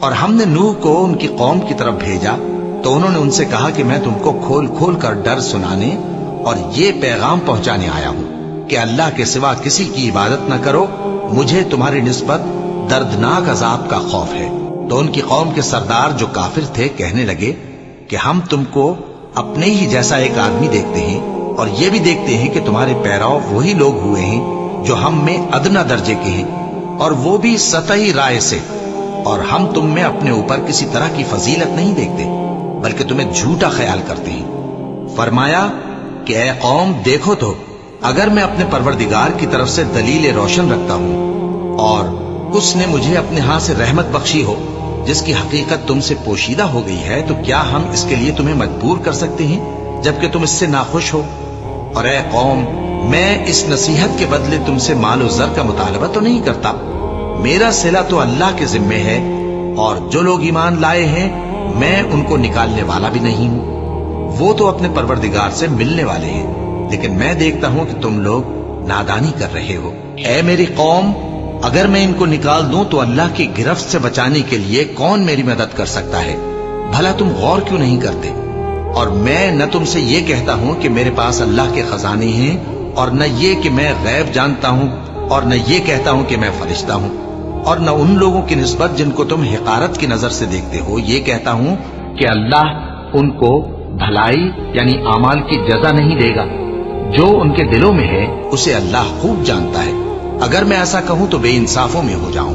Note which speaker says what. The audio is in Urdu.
Speaker 1: اور ہم نے نوح کو ان کی قوم کی طرف بھیجا تو انہوں نے ان سے کہا کہ میں تم کو کھول کھول کر ڈر سنانے اور یہ پیغام پہنچانے آیا ہوں کہ اللہ کے سوا کسی کی عبادت نہ کرو، مجھے تمہاری نسبت دردناک عذاب کا خوف ہے۔ تو ان کی قوم کے سردار جو کافر تھے کہنے لگے کہ ہم تم کو اپنے ہی جیسا ایک آدمی دیکھتے ہیں اور یہ بھی دیکھتے ہیں کہ تمہارے پیراؤ وہی لوگ ہوئے ہیں جو ہم میں ادنا درجے کے ہیں، اور وہ بھی سطحی رائے سے، اور ہم تم میں اپنے اوپر کسی طرح کی فضیلت نہیں دیکھتے بلکہ تمہیں جھوٹا خیال کرتے ہیں۔ فرمایا کہ اے قوم دیکھو تو، اگر میں اپنے پروردگار کی طرف سے دلیل روشن رکھتا ہوں اور اس نے مجھے اپنے ہاں سے رحمت بخشی ہو جس کی حقیقت تم سے پوشیدہ ہو گئی ہے، تو کیا ہم اس کے لیے تمہیں مجبور کر سکتے ہیں جبکہ تم اس سے ناخوش ہو؟ اور اے قوم، میں اس نصیحت کے بدلے تم سے مال و زر کا مطالبہ تو نہیں کرتا، میرا صلہ تو اللہ کے ذمے ہے، اور جو لوگ ایمان لائے ہیں میں ان کو نکالنے والا بھی نہیں ہوں، وہ تو اپنے پروردگار سے ملنے والے ہیں، لیکن میں دیکھتا ہوں کہ تم لوگ نادانی کر رہے ہو۔ اے میری قوم، اگر میں ان کو نکال دوں تو اللہ کی گرفت سے بچانے کے لیے کون میری مدد کر سکتا ہے؟ بھلا تم غور کیوں نہیں کرتے؟ اور میں نہ تم سے یہ کہتا ہوں کہ میرے پاس اللہ کے خزانے ہیں، اور نہ یہ کہ میں غیب جانتا ہوں، اور نہ یہ کہتا ہوں کہ میں فرشتہ ہوں، اور نہ ان لوگوں کی نسبت جن کو تم حقارت کی نظر سے دیکھتے ہو یہ کہتا ہوں کہ اللہ ان کو بھلائی یعنی اعمال کی جزا نہیں دے گا۔ جو ان کے دلوں میں ہے اسے اللہ خوب جانتا ہے، اگر میں ایسا کہوں تو بے انصافوں میں ہو جاؤں۔